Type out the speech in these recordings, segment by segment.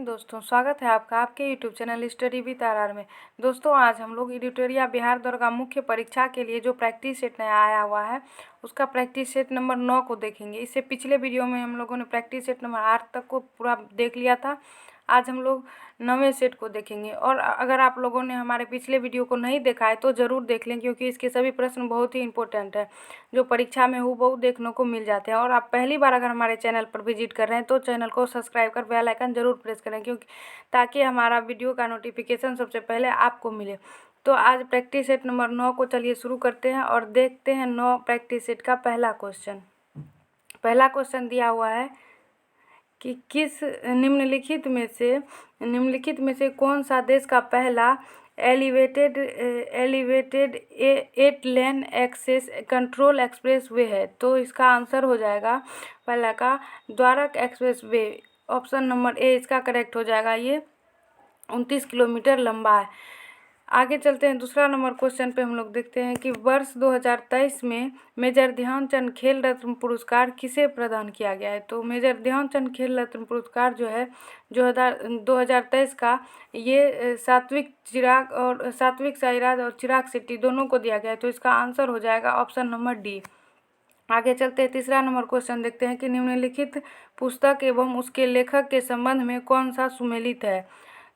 दोस्तों, स्वागत है आपका आपके YouTube channel study with R में। दोस्तों, आज हम लोग एडिटोरिया बिहार दरगा मुख्य परीक्षा के लिए जो प्रैक्टिस सेट नया आया हुआ है उसका प्रैक्टिस सेट नंबर 9 को देखेंगे। इससे पिछले वीडियो में हम लोगों ने प्रैक्टिस सेट नंबर 8 तक को पूरा देख लिया था। आज हम लोग 9वें सेट को देखेंगे। और अगर आप लोगों ने हमारे पिछले वीडियो को नहीं देखा है तो ज़रूर देख लें, क्योंकि इसके सभी प्रश्न बहुत ही इंपॉर्टेंट है जो परीक्षा में हूबहू देखने को मिल जाते हैं। और आप पहली बार अगर हमारे चैनल पर विजिट कर रहे हैं तो चैनल को सब्सक्राइब कर बेल आइकन ज़रूर प्रेस करें, क्योंकि ताकि हमारा वीडियो का नोटिफिकेशन सबसे पहले आपको मिले। तो आज प्रैक्टिस सेट नंबर 9 को चलिए शुरू करते हैं और देखते हैं 9 प्रैक्टिस सेट का पहला क्वेश्चन। पहला क्वेश्चन दिया हुआ है कि किस निम्नलिखित में से कौन सा देश का पहला elevated 8 lane access control expressway है। तो इसका आंसर हो जाएगा पहला का Dwarka expressway. Option number A इसका करेक्ट हो जाएगा। ये 29 किलोमीटर लंबा है। आगे चलते हैं दूसरा नंबर क्वेश्चन पे। हम लोग देखते हैं कि वर्ष 2023 में मेजर ध्यानचंद खेल रत्न पुरस्कार किसे प्रदान किया गया है। तो मेजर ध्यानचंद खेल रत्न पुरस्कार जो है 2023 का ये सात्विक साईराज और चिराग शेट्टी दोनों को दिया गया है। तो इसका आंसर हो जाएगा ऑप्शन नंबर डी। आगे चलते हैं तीसरा नंबर क्वेश्चन देखते हैं कि निम्नलिखित पुस्तक एवं उसके लेखक के संबंध में कौन सा सुमेलित है।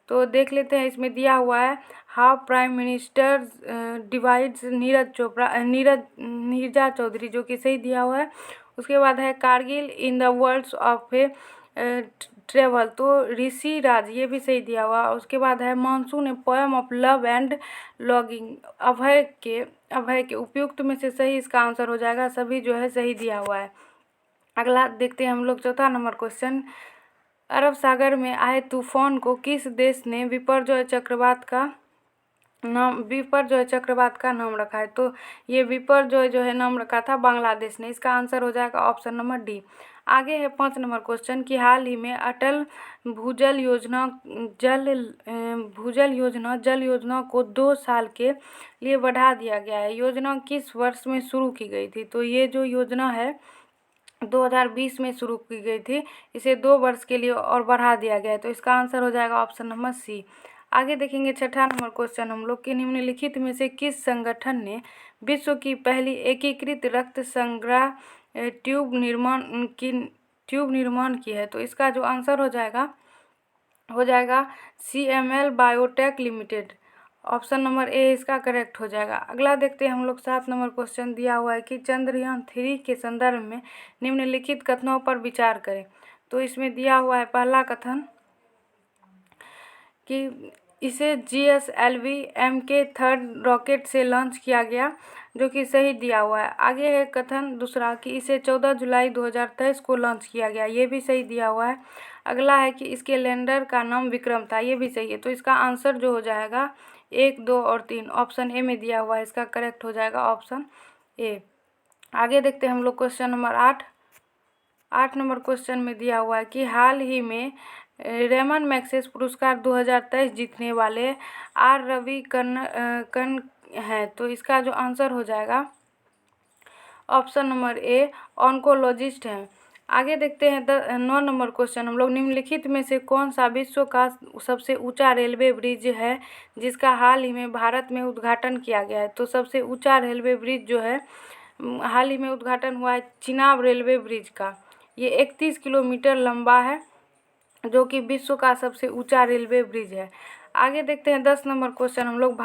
तो देख लेते हैं। इसमें दिया हुआ है how prime minister divides Neerja Chaudhary, जो कि सही दिया हुआ है। उसके बाद है Kargil in the words of a travel, तो ऋषि राज, ये भी सही दिया हुआ। उसके बाद है monsoon a poem of love and longing, Abhay के उपयुक्त में से सही इसका आंसर हो जाएगा। सभी जो है सही दिया हुआ है। अगला देखते हैं हम लोग चौथा नंबर क्वेश्चन। अरब सागर में आए तूफान को किस देश ने विपर्जय चक्रवात का नाम रखा है। तो ये विपर्जय जो है नाम रखा था बांग्लादेश ने। इसका आंसर हो जाएगा ऑप्शन नंबर डी। आगे है 5 नंबर क्वेश्चन कि हाल ही में अटल भूजल योजना को 2 साल के लिए बढ़ा दिया गया है। योजना किस वर्ष में शुरू की गई थी। तो ये जो योजना है 2020 में शुरू की गई थी। इसे 2 वर्ष के लिए और बढ़ा दिया गया है। तो इसका आंसर हो जाएगा ऑप्शन नंबर सी। आगे देखेंगे छठा नंबर क्वेश्चन हम लोग कि निम्नलिखित में से किस संगठन ने विश्व की पहली एकीकृत रक्त संग्रह ट्यूब निर्माण की है। तो इसका जो आंसर हो जाएगा CML biotech limited. Option number A इसका करेक्ट हो जाएगा। अगला देखते हैं हम लोग 7 नंबर क्वेश्चन दिया हुआ है कि चंद्रयान 3 के संदर्भ में निम्नलिखित कथनों पर विचार करें। तो इसमें दिया हुआ है पहला कथन कि इसे GSLV Mk3 रॉकेट से लॉन्च किया गया, जो कि सही दिया हुआ है। आगे है कथन दूसरा कि इसे 14 जुलाई 2023 को लॉन्च किया गया, ये भी सही दिया हुआ है। अगला है कि इसके लैंडर का नाम विक्रम था, ये भी सही है। तो इसका आंसर जो हो जाएगा 1, 2 और 3 ऑप्शन ए में दिया हुआ है। इसका करेक्ट हो जाएगा ऑप्शन ए। आगे देखते हैं हम लोग क्वेश्चन नंबर 8 नंबर क्वेश्चन में दिया हुआ है कि हाल ही में रेमन मैग्सेसे पुरस्कार 2023 जीतने वाले आर रवि कन्न हैं। तो इसका जो आंसर हो जाएगा ऑप्शन नंबर ए ऑन्कोलॉजिस्ट हैं। आगे देखते हैं 9 नंबर क्वेश्चन हम लोग निम्नलिखित में से कौन सा विश्व का सबसे ऊंचा रेलवे ब्रिज है जिसका हाल ही में भारत में उद्घाटन किया गया है। तो सबसे ऊंचा रेलवे ब्रिज जो है हाल ही में उद्घाटन हुआ है चिनाब रेलवे ब्रिज का। ये 31 किलोमीटर लंबा है, जो कि विश्व का सबसे ऊंचा रेलवे ब्रिज है। आगे देखते हैं 10 नंबर क्वेश्चन हम लोग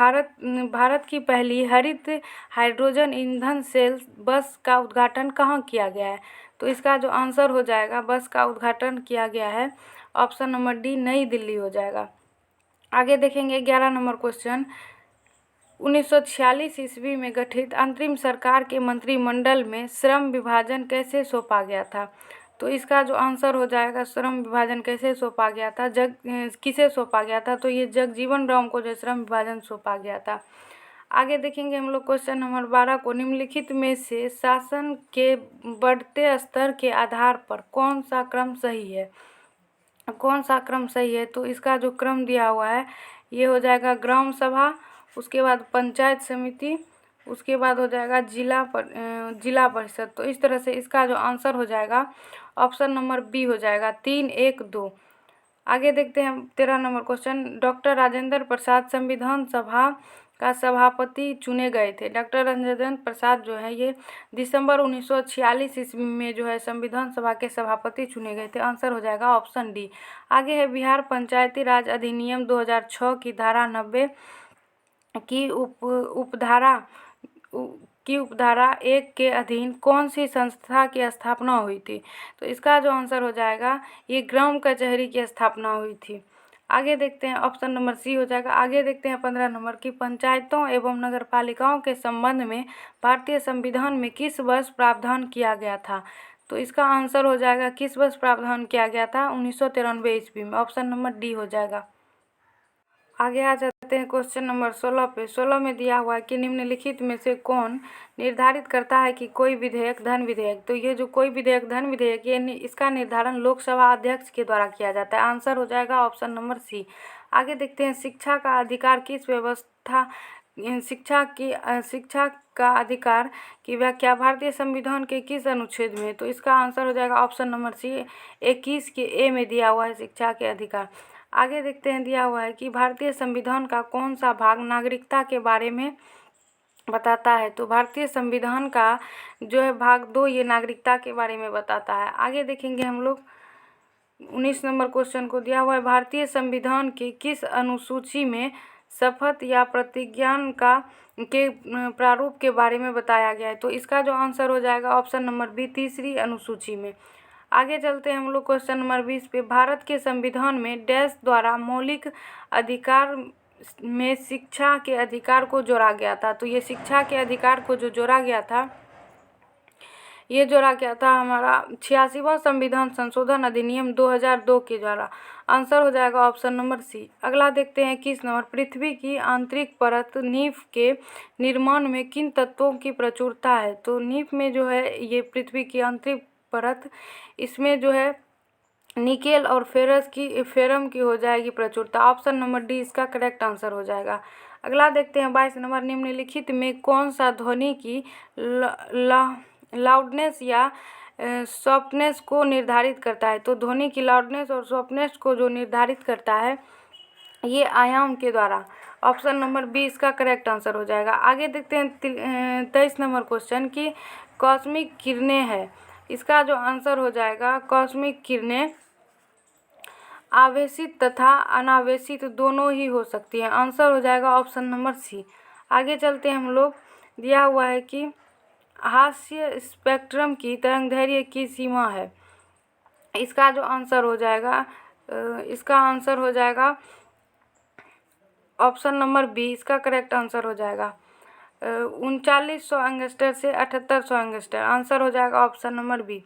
भारत की पहली हरित हाइड्रोजन ईंधन सेल बस का उद्घाटन कहाँ किया गया है। तो इसका जो आंसर हो जाएगा बस का उद्घाटन किया गया है ऑप्शन नंबर डी नई दिल्ली हो जाएगा। आगे देखेंगे 11 नंबर क्वेश्चन 1946 ईस्वी में गठित अंतरिम सरकार के मंत्रिमंडल में श्रम विभाजन कैसे सौंपा गया था। तो इसका जो आंसर हो जाएगा श्रम विभाजन कैसे सौंपा गया था, किसे सौंपा गया था। तो ये जगजीवन राम को जो श्रम विभाजन सौंपा गया था। आगे देखेंगे हम लोग क्वेश्चन नंबर 12 को निम्नलिखित में से शासन के बढ़ते स्तर के आधार पर कौन सा क्रम सही है। तो इसका जो क्रम दिया हुआ है ये हो जाएगा ग्राम सभा, उसके बाद पंचायत समिति, उसके बाद हो जाएगा जिला परिषद। तो इस तरह से इसका जो आंसर हो जाएगा ऑप्शन नंबर बी हो जाएगा 3, 1, 2। आगे देखते हैं 13 number question. Doctor Rajendra Prasad संविधान सभा का सभापति चुने गए थे। डॉक्टर राजेंद्र प्रसाद जो है ये दिसंबर 1946 ईस्वी में जो है संविधान सभा के सभापति चुने गए थे। आंसर हो जाएगा ऑप्शन डी। आगे है बिहार पंचायती राज अधिनियम 2006 की धारा 90 की उपधारा 1 के अधीन कौन सी संस्था की स्थापना हुई थी? तो इसका जो आंसर हो जाएगा ये ग्राम कचहरी की स्थापना हुई थी। आगे देखते हैं ऑप्शन नंबर सी हो जाएगा। आगे देखते हैं 15 नंबर की पंचायतों एवं नगरपालिकाओं के संबंध में भारतीय संविधान में किस वर्ष प्रावधान किया गया था? तो इसका आंसर हो जाएगा किस वर्ष प्रावधान किया गया था? 1993 ईस्वी में। ऑप्शन नंबर डी हो जाएगा। आगे आ जाते हैं क्वेश्चन नंबर 16 पे। 16 में दिया हुआ है कि निम्नलिखित में से कौन निर्धारित करता है कि कोई विधेयक धन विधेयक? तो ये जो कोई विधेयक धन विधेयक ये इसका निर्धारण लोकसभा अध्यक्ष के द्वारा किया जाता है। आंसर हो जाएगा ऑप्शन नंबर सी। आगे देखते हैं शिक्षा का अधिकार किस व्यवस्था शिक्षा का अधिकार की व्याख्या भारतीय संविधान के किस अनुच्छेद में? तो इसका आंसर हो जाएगा ऑप्शन नंबर सी 21 के ए में दिया हुआ है शिक्षा के अधिकार। आगे देखते हैं दिया हुआ है कि भारतीय संविधान का कौन सा भाग नागरिकता के बारे में बताता है? तो भारतीय संविधान का जो है भाग 2 ये नागरिकता के बारे में बताता है। आगे देखेंगे हम लोग 19 नंबर क्वेश्चन को दिया हुआ है भारतीय संविधान के किस अनुसूची में शपथ या प्रतिज्ञान के प्रारूप के बारे में बताया गया है? तो इसका जो आंसर हो जाएगा ऑप्शन नंबर बी 3री अनुसूची में। आगे चलते हैं हम लोग क्वेश्चन नंबर 20 पे। भारत के संविधान में डैश द्वारा मौलिक अधिकार में शिक्षा के अधिकार को जोड़ा गया था? तो ये शिक्षा के अधिकार को जो जोड़ा गया था ये जोड़ा गया था हमारा 86वां संविधान संशोधन अधिनियम 2002 के द्वारा। आंसर हो जाएगा ऑप्शन नंबर सी। अगला देखते हैं 21 नंबर। पृथ्वी की आंतरिक परत नीफ के निर्माण में किन तत्वों की प्रचुरता है? तो नीफ में जो है ये पृथ्वी की आंतरिक परत इसमें जो है निकेल और फेरम की हो जाएगी प्रचुरता। ऑप्शन नंबर डी इसका करेक्ट आंसर हो जाएगा। अगला देखते हैं 22 नंबर। निम्नलिखित में कौन सा ध्वनि की लाउडनेस या सॉफ्टनेस को निर्धारित करता है? तो ध्वनि की लाउडनेस और सॉफ्टनेस को जो निर्धारित करता है ये आयाम के द्वारा। ऑप्शन नंबर बी इसका करेक्ट आंसर हो जाएगा। आगे देखते हैं 23 नंबर क्वेश्चन की कॉस्मिक किरणें है। इसका जो आंसर हो जाएगा कॉस्मिक किरणें आवेशित तथा अनावेशित दोनों ही हो सकती हैं। आंसर हो जाएगा ऑप्शन नंबर सी। आगे चलते हैं हम लोग। दिया हुआ है कि हास्य स्पेक्ट्रम की तरंगदैर्घ्य की सीमा है। इसका जो आंसर हो जाएगा ऑप्शन नंबर बी इसका करेक्ट आंसर हो जाएगा 3900 एंगस्टर से 7800 एंगस्टर। आंसर हो जाएगा ऑप्शन नंबर बी।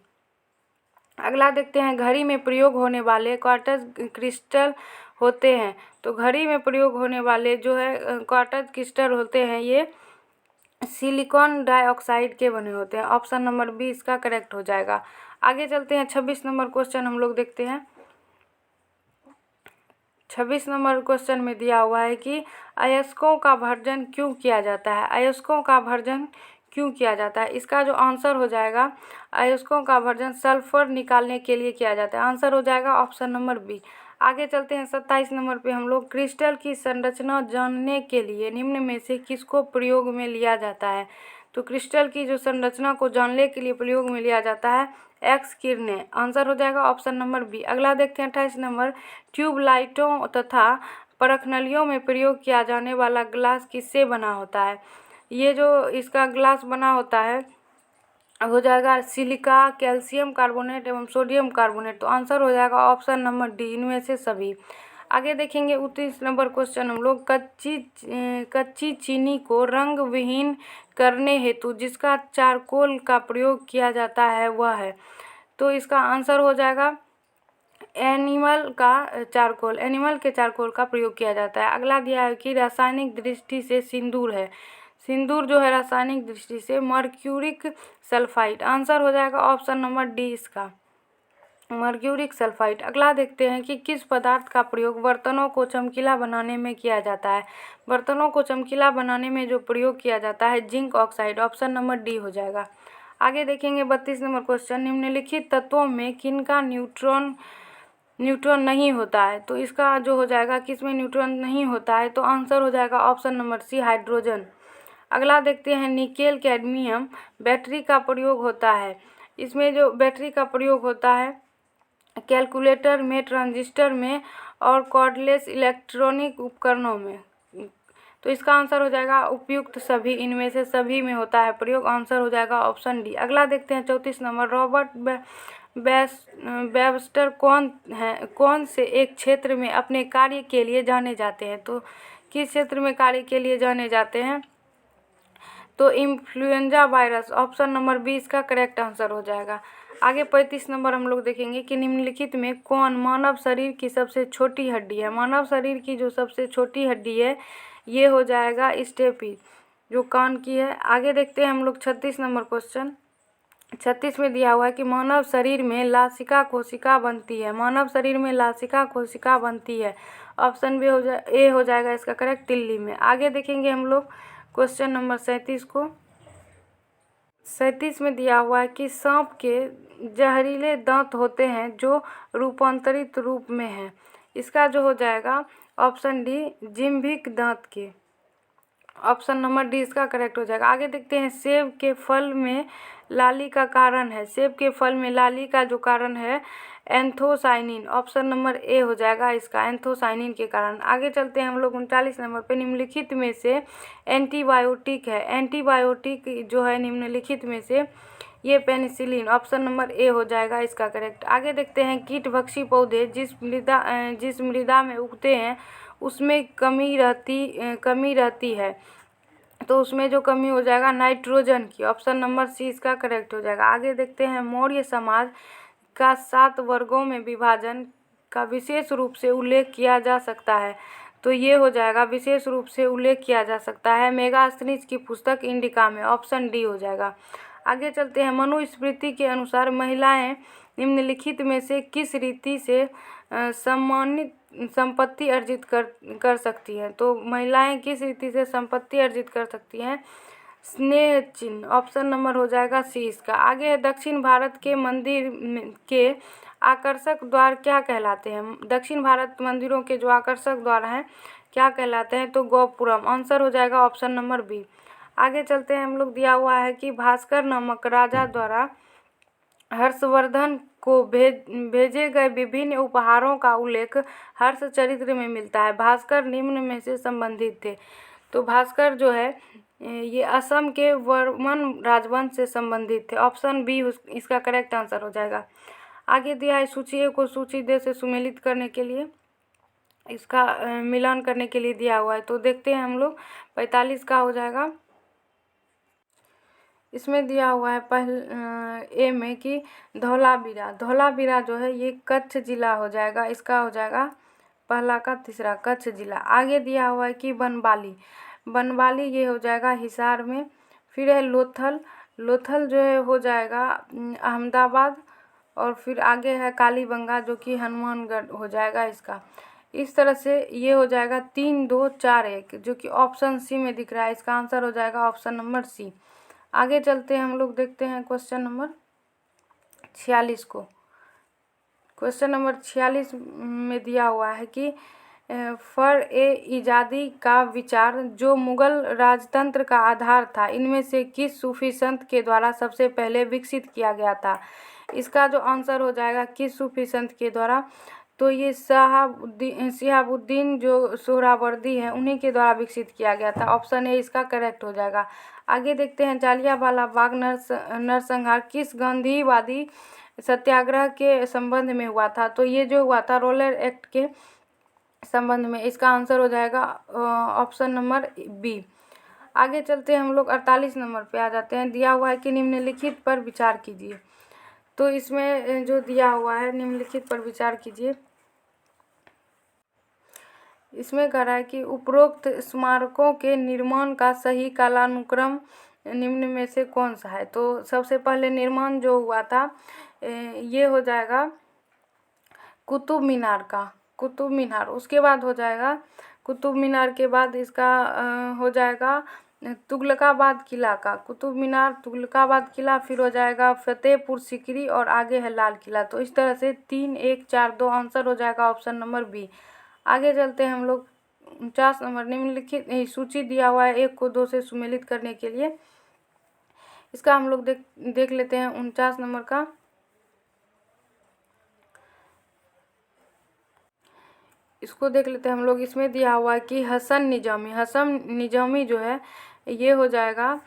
अगला देखते हैं घड़ी में प्रयोग होने वाले क्वार्ट्ज क्रिस्टल होते हैं। तो घड़ी में प्रयोग होने वाले जो है क्वार्ट्ज क्रिस्टल होते हैं ये सिलिकॉन डाइऑक्साइड के बने होते हैं। ऑप्शन नंबर बी इसका करेक्ट हो जाएगा। आगे चलते हैं 26 नंबर क्वेश्चन हम लोग देखते हैं। 26 नंबर क्वेश्चन में दिया हुआ है कि अयस्कों का भर्जन क्यों किया जाता है? अयस्कों का भर्जन क्यों किया जाता है? इसका जो आंसर हो जाएगा अयस्कों का भर्जन सल्फर निकालने के लिए किया जाता है। आंसर हो जाएगा ऑप्शन नंबर बी। आगे चलते हैं 27 नंबर पे हम लोग। क्रिस्टल की संरचना जानने के लिए निम्न में से किसको प्रयोग में लिया जाता है? तो क्रिस्टल की जो संरचना को जानने के लिए प्रयोग में लिया जाता है एक्स किरणें। आंसर हो जाएगा ऑप्शन नंबर बी। अगला देखते हैं 28 नंबर। ट्यूबलाइटों तथा परखनलियों में प्रयोग किया जाने वाला ग्लास किससे बना होता है? ये जो इसका ग्लास बना होता है हो जाएगा सिलिका, कैल्शियम कार्बोनेट एवं सोडियम कार्बोनेट। तो आंसर हो जाएगा ऑप्शन नंबर डी इनमें से सभी। आगे देखेंगे 29 नंबर क्वेश्चन हम लोग। कच्ची चीनी को रंग विहीन करने हेतु जिसका चारकोल का प्रयोग किया जाता है वह है? तो इसका आंसर हो जाएगा एनिमल के चारकोल का प्रयोग किया जाता है। अगला दिया है कि रासायनिक दृष्टि से सिंदूर है। सिंदूर जो है रासायनिक दृष्टि से मर्क्यूरिक सल्फाइड। आंसर हो जाएगा ऑप्शन नंबर डी इसका मर्क्यूरिक सल्फाइड। अगला देखते हैं कि किस पदार्थ का प्रयोग बर्तनों को चमकीला बनाने में किया जाता है? बर्तनों को चमकीला बनाने में जो प्रयोग किया जाता है zinc oxide. Option number D हो जाएगा। आगे देखेंगे 32 नंबर क्वेश्चन। निम्नलिखित तत्वों में किनका न्यूट्रॉन नहीं होता है। तो इसका जो हो जाएगा, किसमें न्यूट्रॉन नहीं होता है, तो आंसर हो जाएगा ऑप्शन नंबर सी, हाइड्रोजन। अगला देखते हैं, निकेल कैडमियम बैटरी का प्रयोग होता है। इसमें जो बैटरी का प्रयोग होता है कैलकुलेटर में, ट्रांजिस्टर में और कॉर्डलेस इलेक्ट्रॉनिक उपकरणों में। तो इसका आंसर हो जाएगा उपयुक्त सभी, इनमें से सभी में होता है प्रयोग। आंसर हो जाएगा ऑप्शन डी। अगला देखते हैं 34 नंबर, रॉबर्ट वेबस्टर कौन से एक क्षेत्र में अपने कार्य के लिए जाने जाते हैं। तो किस क्षेत्र में कार्य के लिए जाने जाते हैं, तो influenza virus, option number B इसका करेक्ट आंसर हो जाएगा। आगे 35 नंबर हम लोग देखेंगे कि निम्नलिखित में कौन मानव शरीर की सबसे छोटी हड्डी है। मानव शरीर की जो सबसे छोटी हड्डी है ये हो जाएगा स्टेपी, जो कान की है। आगे देखते हैं हम लोग 36 नंबर क्वेश्चन। 36 में दिया हुआ है कि मानव शरीर में लासिका कोशिका बनती है। मानव शरीर में लासिका कोशिका बनती है, ऑप्शन बी ए हो जाएगा इसका करेक्ट, तिल्ली में। आगे देखेंगे हम लोग क्वेश्चन नंबर 37 को। 37 में दिया हुआ है कि सांप के जहरीले दांत होते हैं जो रूपांतरित रूप में हैं। इसका जो हो जाएगा ऑप्शन डी, जिम्भिक दांत के, ऑप्शन नंबर डी इसका करेक्ट हो जाएगा। आगे देखते हैं, सेब के फल में लाली का कारण है। सेब के फल में लाली का जो कारण है एंथोसाइनिन, ऑप्शन नंबर ए हो जाएगा इसका, एंथोसाइनिन के कारण। आगे चलते हैं हम लोग 39 नंबर पे, निम्नलिखित में से एंटीबायोटिक है। एंटीबायोटिक जो है निम्नलिखित में से ये पेनिसिलिन, ऑप्शन नंबर ए हो जाएगा इसका करेक्ट। आगे देखते हैं, कीटभक्षी पौधे जिस मृदा में उगते हैं उसमें कमी रहती है। तो उसमें जो कमी हो जाएगा नाइट्रोजन की, ऑप्शन नंबर सी इसका करेक्ट हो जाएगा। आगे देखते हैं, मौर्य समाज का 7 वर्गों में विभाजन का विशेष रूप से उल्लेख किया जा सकता है। तो ये हो जाएगा विशेष रूप से उल्लेख किया जा सकता है मेगास्थनीज की पुस्तक इंडिका में, ऑप्शन डी हो जाएगा। आगे चलते हैं, मनुस्मृति के अनुसार महिलाएं निम्नलिखित में से किस रीति से सम्मानित संपत्ति अर्जित कर सकती हैं। तो महिलाएं किस रीति से संपत्ति अर्जित कर सकती हैं, स्नेह चिन्ह, ऑप्शन नंबर हो जाएगा सी इसका। आगे है, दक्षिण भारत के मंदिर के आकर्षक द्वार क्या कहलाते हैं। दक्षिण भारत मंदिरों के जो आकर्षक द्वार हैं क्या कहलाते हैं, तो गोपुरम, आंसर हो जाएगा ऑप्शन नंबर बी। आगे चलते हैं हम लोग, दिया हुआ है कि भास्कर नामक राजा द्वारा हर्षवर्धन को भेजे गए विभिन्न उपहारों का उल्लेख हर्ष चरित्र में मिलता है। भास्कर निम्न में से संबंधित थे। तो भास्कर जो है ये असम के वर्मन राजवंश से संबंधित थे, ऑप्शन बी इसका करेक्ट आंसर हो जाएगा। आगे दिया है, सूची ए को सूची दे से सुमेलित करने के लिए, इसका मिलान करने के लिए दिया हुआ है। तो देखते हैं हम लोग 45 का हो जाएगा। इसमें दिया हुआ है ए में कि धौलावीरा जो है ये कच्छ जिला हो जाएगा, इसका हो जाएगा पहला का तीसरा, कच्छ जिला। आगे दिया हुआ है कि बनवाली ये हो जाएगा हिसार में। फिर है लोथल जो है हो जाएगा अहमदाबाद। और फिर आगे है कालीबंगा जो कि हनुमानगढ़ हो जाएगा इसका। इस तरह से ये हो जाएगा 3, 2, 4, 1 जो कि ऑप्शन सी में दिख रहा है। इसका आंसर हो जाएगा ऑप्शन नंबर सी। आगे चलते हैं हम लोग, देखते हैं क्वेश्चन नंबर 46 को। क्वेश्चन नंबर 46 में दिया हुआ है कि फर-ए-इजादी का विचार जो मुगल राजतंत्र का आधार था, इनमें से किस सूफी संत के द्वारा सबसे पहले विकसित किया गया था। इसका जो आंसर हो जाएगा किस सूफी संत के द्वारा, तो ये शिहाबुद्दीन जो सोहरावर्दी हैं उन्हीं के द्वारा विकसित किया गया था, ऑप्शन ए इसका करेक्ट हो जाएगा। आगे देखते हैं, जालियांवाला बाग नरसंहार किस गांधीवादी सत्याग्रह के संबंध में हुआ था। तो ये जो हुआ था रोलर एक्ट के संबंध में, इसका आंसर हो जाएगा ऑप्शन नंबर बी। आगे चलते हैं हम लोग 48 नंबर पे आ जाते हैं। दिया हुआ है कि निम्नलिखित पर विचार कीजिए। तो इसमें जो दिया हुआ है निम्नलिखित पर विचार कीजिए, इसमें कह रहा है कि उपरोक्त स्मारकों के निर्माण का सही कालानुक्रम निम्न में से कौन सा है। तो सबसे पहले निर्माण जो हुआ था ये हो जाएगा कुतुब मीनार का, कुतुब मीनार। उसके बाद हो जाएगा कुतुब मीनार के बाद इसका हो जाएगा तुगलकाबाद किला का, कुतुब मीनार, तुगलकाबाद किला, फिर हो जाएगा फतेहपुर सीकरी और आगे है लाल किला। तो इस तरह से 3, 1, 4, 2 आंसर हो जाएगा ऑप्शन नंबर बी। आगे चलते हैं हम लोग 49 नंबर। निम्नलिखित सूची दिया हुआ है 1 को 2 से सुमेलित करने के लिए। इसका हम लोग देख लेते हैं 49 नंबर का। इसको देख लेते हैं हम लोग। इसमें दिया हुआ है कि हसन निजामी जो है ये हो जाएगा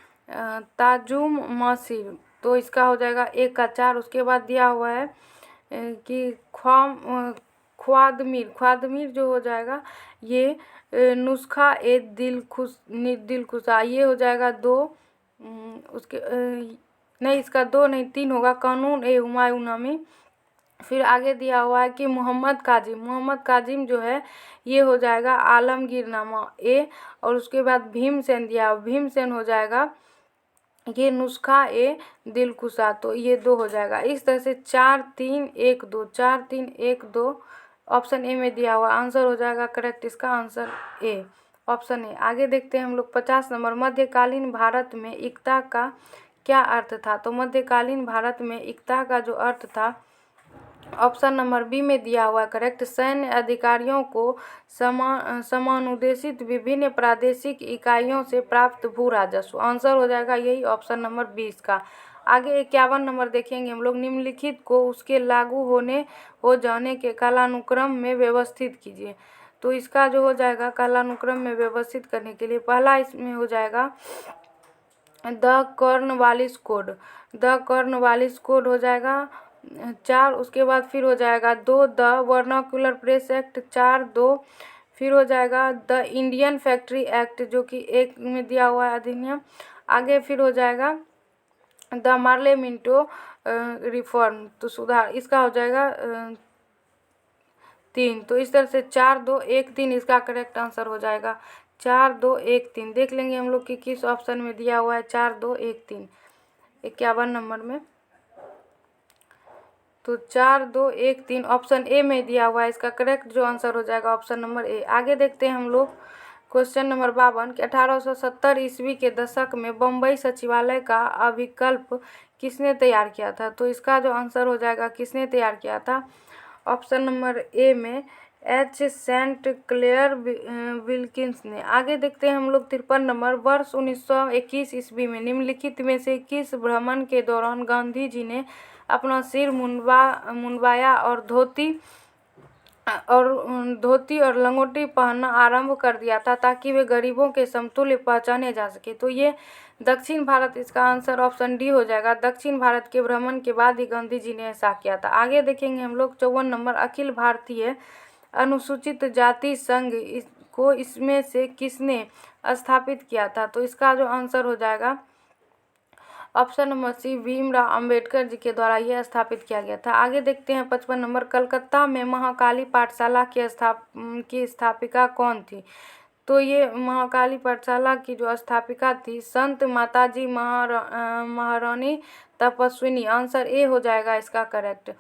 ताजुम मसीर। तो इसका हो जाएगा 1 का 4। उसके बाद दिया हुआ है कि ख्वादमीर जो हो जाएगा ये नुस्खा ए दिलखुशा, ये हो जाएगा 2। उसके नहीं, इसका 2 नहीं 3 होगा, कानून ए हुमायूं नामी। फिर आगे दिया हुआ है कि मोहम्मद काजिम जो है ये हो जाएगा आलमगीरनामा ए। और उसके बाद भीमसेन भीमसेन हो जाएगा ये नुस्खा ए दिलकुशा। तो ये 2 हो जाएगा। इस तरह से 4, 3, 1, 2, 4, 3, 1, 2 ऑप्शन ए में दिया हुआ आंसर हो जाएगा करेक्ट। इसका आंसर ए, ऑप्शन ए। आगे देखते हैं हम लोग 50 नंबर। मध्यकालीन भारत में एकता का क्या अर्थ था? तो मध्यकालीन भारत में एकता का जो अर्थ था ऑप्शन नंबर बी में दिया हुआ करेक्ट, सैन्य अधिकारियों को समानुदेशित विभिन्न प्रादेशिक इकाइयों से प्राप्त भू राजस्व। आंसर हो जाएगा यही ऑप्शन नंबर 20 का। आगे 51 नंबर देखेंगे हम लोग। निम्नलिखित को उसके लागू हो जाने के कालानुक्रम में व्यवस्थित कीजिए। तो इसका जो हो जाएगा कालानुक्रम में व्यवस्थित करने के लिए पहला इसमें हो जाएगा द कॉर्नवालिस कोड हो जाएगा 4। उसके बाद फिर हो जाएगा 2 द वर्नाक्युलर प्रेस एक्ट 4, 2। फिर हो जाएगा द इंडियन फैक्ट्री एक्ट जो कि 1 में दिया हुआ है अधिनियम। आगे फिर हो जाएगा द मार्लेमिंटो रिफॉर्म, तो सुधार, इसका हो जाएगा 3। तो इस तरह से 4, 2, 1, 3 इसका करेक्ट आंसर हो जाएगा 4, 2, 1, 3। देख लेंगे हम लोग कि किस ऑप्शन में दिया हुआ है 4, 2, 1, 3 51 नंबर में। तो 4, 2, 1, 3 ऑप्शन ए में दिया हुआ है। इसका करेक्ट जो आंसर हो जाएगा ऑप्शन नंबर ए। आगे देखते हैं हम लोग क्वेश्चन नंबर 52 कि 1870 ईस्वी के दशक में बम्बई सचिवालय का अभिकल्प किसने तैयार किया था? तो इसका जो आंसर हो जाएगा किसने तैयार किया था ऑप्शन नंबर ए में एच सेंट क्लेयर विल्किंस ने। आगे देखते हैं हम लोग 53 नंबर। वर्ष 1921 ईस्वी में निम्नलिखित में से किस भ्रमण के दौरान गांधी जी ने अपना सिर मुंडवाया और धोती और लंगोटी पहनना आरंभ कर दिया था ताकि वे गरीबों के समतुल्य पहचाने जा सके? तो ये दक्षिण भारत, इसका आंसर ऑप्शन डी हो जाएगा। दक्षिण भारत के भ्रमण के बाद ही गांधी जी ने ऐसा किया था। आगे देखेंगे हम लोग 54 नंबर। अखिल भारतीय अनुसूचित जाति संघ को इसमें से किसने स्थापित किया था? तो इसका जो आंसर हो जाएगा option number C, Bhimrao Ambedkar ji के द्वारा यह स्थापित किया गया था। आगे देखते हैं 55 नंबर। कलकत्ता में महाकाली पाठशाला की स्थापिका कौन थी? तो ये महाकाली पाठशाला की जो स्थापिका थी संत माताजी महारानी तपस्विनी। आंसर ए हो जाएगा इसका करेक्ट।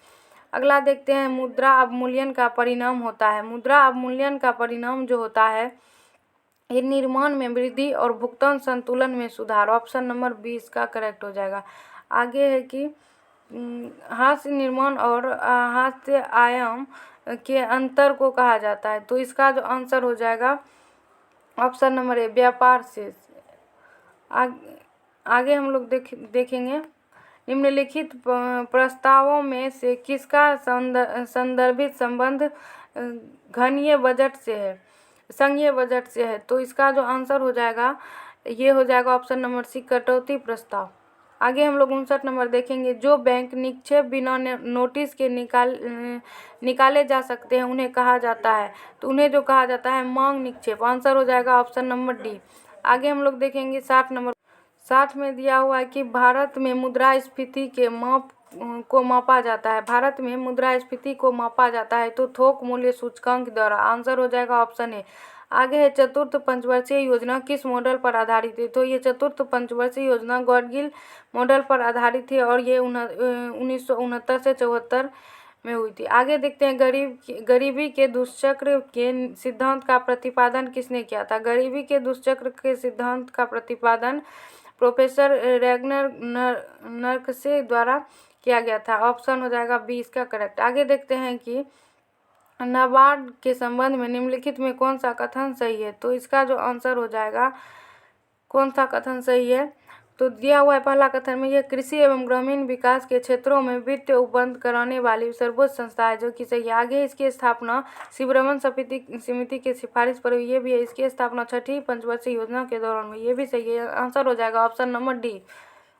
अगला देखते हैं मुद्रा अवमूल्यन का परिणाम होता है। मुद्रा अवमूल्यन का परिणाम जो होता है ये निर्माण में वृद्धि और भुगतान संतुलन में सुधार। ऑप्शन नंबर 20 का करेक्ट हो जाएगा। आगे है कि हास्य निर्माण और हास्य आयाम के अंतर को कहा जाता है। तो इसका जो आंसर हो जाएगा ऑप्शन नंबर ए, व्यापार से। आगे हम लोग देखेंगे निम्नलिखित प्रस्तावों में से किसका संदर्भित संबंध संघीय बजट से है? तो इसका जो आंसर हो जाएगा ये हो जाएगा ऑप्शन नंबर सी, कटौती प्रस्ताव। आगे हम लोग 59 नंबर देखेंगे। जो बैंक निक्षेप बिना नोटिस के निकाले जा सकते हैं उन्हें कहा जाता है? तो उन्हें जो कहा जाता है मांग निक्षेप। आंसर हो जाएगा ऑप्शन नंबर डी। आगे हम लोग देखेंगे 60 नंबर। 60 में दिया हुआ है कि भारत में मुद्रास्फीति के को मापा जाता है। भारत में मुद्रास्फीति को मापा जाता है तो थोक मूल्य सूचकांक द्वारा। आंसर हो जाएगा ऑप्शन ए। आगे है चतुर्थ पंचवर्षीय योजना किस मॉडल पर आधारित है? तो ये चतुर्थ पंचवर्षीय योजना गॉडगिल मॉडल पर आधारित है और ये 1969 से 74 में हुई थी। आगे देखते हैं गरीबी के दुष्चक्र के सिद्धांत का प्रतिपादन किसने किया था। गरीबी के दुष्चक्र के सिद्धांत का प्रतिपादन प्रोफेसर रैगनर नर्कसे द्वारा किया गया था। ऑप्शन हो जाएगा बी इसका करेक्ट। आगे देखते हैं कि नाबार्ड के संबंध में निम्नलिखित में कौन सा कथन सही है। तो इसका जो आंसर हो जाएगा कौन सा कथन सही है, तो दिया हुआ है पहला कथन में, यह कृषि एवं ग्रामीण विकास के क्षेत्रों में वित्तीय उपबंध कराने वाली सर्वोच्च संस्था है, जो कि सही है। आगे इसकी स्थापना शिवरमन समिति की सिफारिश पर हुई, ये भी है। इसकी स्थापना 6ठी पंचवर्षीय योजना के दौरान हुई, ये भी सही है। आंसर हो जाएगा ऑप्शन नंबर डी।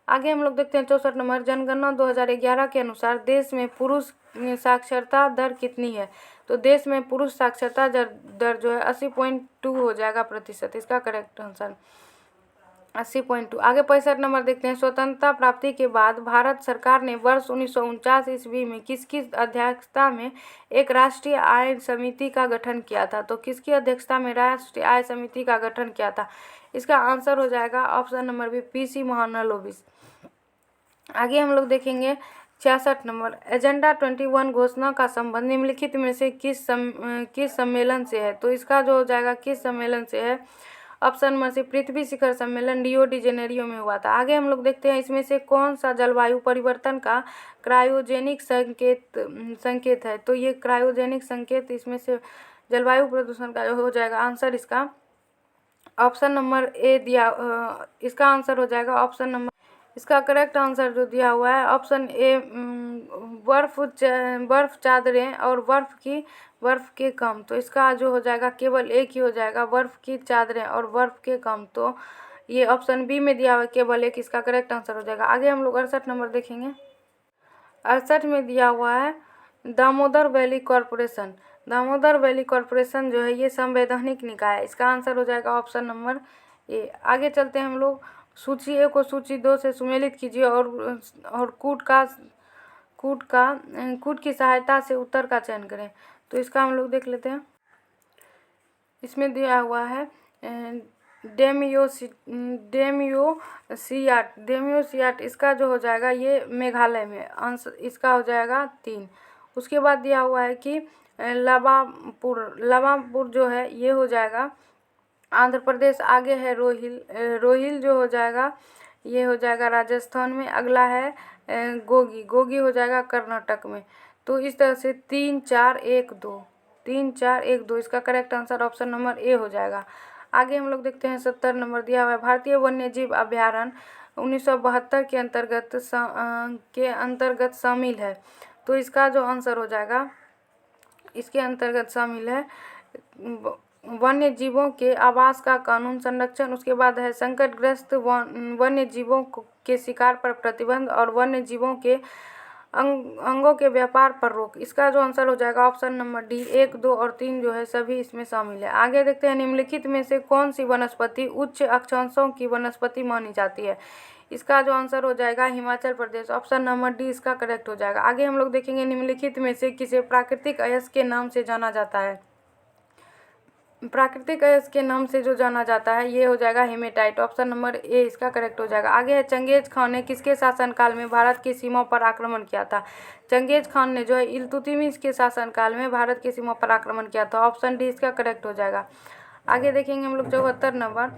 आगे हम लोग देखते हैं 64 नंबर, जनगणना 2011 के अनुसार देश में पुरुष साक्षरता दर कितनी है। तो देश में पुरुष साक्षरता दर जो है 80.2 हो जाएगा प्रतिशत, इसका करेक्ट आंसर 80.2। आगे 65 नंबर देखते हैं, स्वतंत्रता प्राप्ति के बाद भारत सरकार ने वर्ष 1949 ईस्वी में किसकी अध्यक्षता में एक राष्ट्रीय आय समिति का गठन किया था। तो किसकी अध्यक्षता में राष्ट्रीय आय समिति का गठन किया था, इसका आंसर हो जाएगा option number B, PC Mahalanobis. आगे हम लोग देखेंगे 66 नंबर, एजेंडा 21 घोषणा का संबंध निम्नलिखित में से किस सम्मेलन से है। तो इसका जो हो जाएगा किस सम्मेलन से है, ऑप्शन नंबर सी, पृथ्वी शिखर सम्मेलन रियो डी जेनेरियो में हुआ था। आगे हम लोग देखते हैं इसमें से कौन सा जलवायु परिवर्तन का क्रायोजेनिक संकेत है। तो ये क्रायोजेनिक संकेत इसमें से जलवायु प्रदूषण का हो जाएगा आंसर, इसका ऑप्शन नंबर ए दिया, इसका आंसर हो जाएगा ऑप्शन नंबर, इसका करेक्ट आंसर जो दिया हुआ है ऑप्शन ए, बर्फ चादरें और बर्फ के कम। तो इसका जो हो जाएगा केवल एक ही हो जाएगा, बर्फ की चादरें और बर्फ के कम। तो ये ऑप्शन बी में दिया हुआ है केवल एक, इसका करेक्ट आंसर हो जाएगा। आगे हम लोग 68 नंबर देखेंगे। 68 में दिया हुआ है Damodar valley corporation. Damodar valley corporation जो है ये संवैधानिक निकाय है, इसका आंसर हो जाएगा ऑप्शन नंबर ए। आगे चलते हैं हम लोग, सूची ए को सूची 2 से सुमेलित कीजिए और कूट की सहायता से उत्तर का चयन करें। तो इसका हम लोग देख लेते हैं। इसमें दिया हुआ है डेमियोसियाट, इसका जो हो जाएगा ये मेघालय में, आंसर इसका हो जाएगा 3। उसके बाद दिया हुआ है कि लवापुर जो है ये हो जाएगा आंध्र प्रदेश। आगे है रोहिल जो हो जाएगा ये हो जाएगा राजस्थान में। अगला है गोगी हो जाएगा कर्नाटक में। तो इस तरह से 3 4 1 2 इसका करेक्ट आंसर ऑप्शन नंबर ए हो जाएगा। आगे हम लोग देखते हैं 70 नंबर दिया हुआ है, भारतीय वन्य जीव अभ्यारण्य 1972 के अंतर्गत शामिल है। तो इसका जो आंसर हो जाएगा, इसके अंतर्गत शामिल है वन्य जीवों के आवास का कानून संरक्षण, उसके बाद है संकटग्रस्त वन्य जीवों के शिकार पर प्रतिबंध और वन्य जीवों के अंगों के व्यापार पर रोक। इसका जो आंसर हो जाएगा ऑप्शन नंबर डी, 1 2 और 3 जो है सभी इसमें शामिल है। आगे देखते हैं निम्नलिखित में से कौन सी वनस्पति उच्च अक्षांशों की वनस्पति मानी जाती है। इसका जो आंसर हो जाएगा Himachal Pradesh, option number D इसका करेक्ट हो जाएगा। आगे हम लोग देखेंगे निम्नलिखित में से किसे प्राकृतिक अयस्क के नाम से जाना जाता है। प्राकृतिक अयस्क के नाम से जो जाना जाता है ये हो जाएगा हेमेटाइट, ऑप्शन नंबर ए इसका करेक्ट हो जाएगा। आगे है चंगेज खान ने किसके शासनकाल में भारत की सीमा पर आक्रमण किया था। चंगेज खान ने जो है इल्तुतमिश के शासनकाल में भारत की सीमा पर आक्रमण किया था, ऑप्शन डी इसका करेक्ट हो जाएगा। आगे देखेंगे हम लोग 74 नंबर,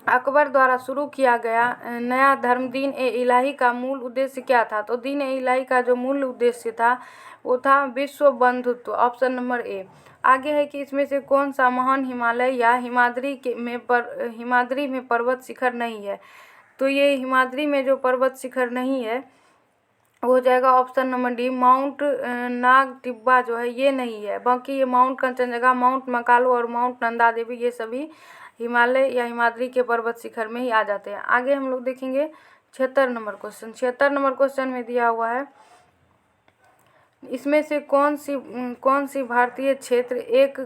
अकबर द्वारा शुरू किया गया नया धर्म दीन ए इलाही का मूल उद्देश्य क्या था। तो दीन ए इलाही का जो मूल उद्देश्य था वो था विश्व बंधुत्व, ऑप्शन नंबर ए। आगे है कि इसमें से कौन सा महान हिमालय या हिमाद्री में पर्वत शिखर नहीं है। तो ये हिमाद्री में जो पर्वत शिखर नहीं है वो हो जाएगा option number D, mount Nag Tibba जो है ये नहीं है। बाकी ये माउंट कंचनजंगा, माउंट मकालू और माउंट नंदा देवी ये सभी हिमालय या हिमाद्री के पर्वत शिखर में ही आ जाते हैं। आगे हम लोग देखेंगे 76 नंबर क्वेश्चन। 76 नंबर क्वेश्चन में दिया हुआ है इसमें से कौन सी भारतीय क्षेत्र एक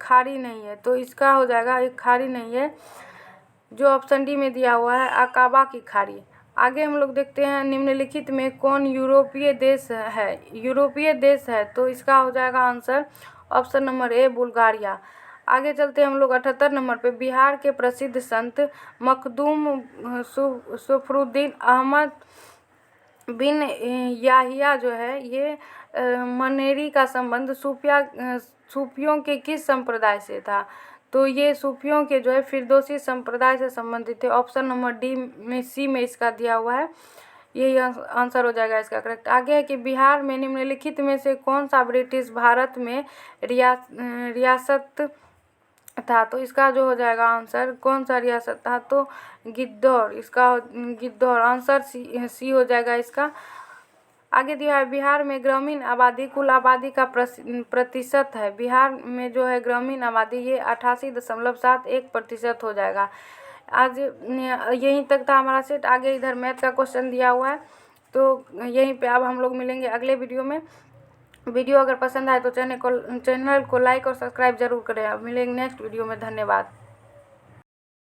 खाड़ी नहीं है। तो इसका हो जाएगा एक खाड़ी नहीं है, जो ऑप्शन डी में दिया हुआ है अकाबा की खाड़ी। आगे हम लोग देखते हैं निम्नलिखित में कौन यूरोपीय देश है। तो इसका हो जाएगा आंसर ऑप्शन नंबर ए बुल्गारिया। आगे चलते हैं हम लोग 78 नंबर पे, बिहार के प्रसिद्ध संत मखदूम सफरुद्दीन अहमद बिन याहिया जो है ये मनेरी का संबंध सूफियों के किस संप्रदाय से था? तो ये सूफियों के जो है फिरदौसी संप्रदाय से संबंधित है। ऑप्शन नंबर डी में सी में इसका दिया हुआ है, यही आंसर हो जाएगा इसका करेक्ट। आगे है कि बिहार में निम्नलिखित में से कौन सा ब्रिटिश भारत में रियासत था? तो इसका जो हो जाएगा आंसर, कौन सा रियासत था? तो गिद्धौर, इसका गिद्धौर आंसर सी हो जाएगा इसका। आगे दिया है बिहार में ग्रामीण आबादी कुल आबादी का प्रतिशत है। बिहार में जो है ग्रामीण आबादी ये 88.71% हो जाएगा। आज यहीं तक था हमारा सेट। आगे इधर मैथ का क्वेश्चन दिया हुआ है, तो यहीं पे अब हम लोग मिलेंगे अगले वीडियो में। वीडियो अगर पसंद आए तो चैनल को लाइक और सब्सक्राइब जरूर करें। अब मिलेंगे नेक्स्ट वीडियो में। धन्यवाद।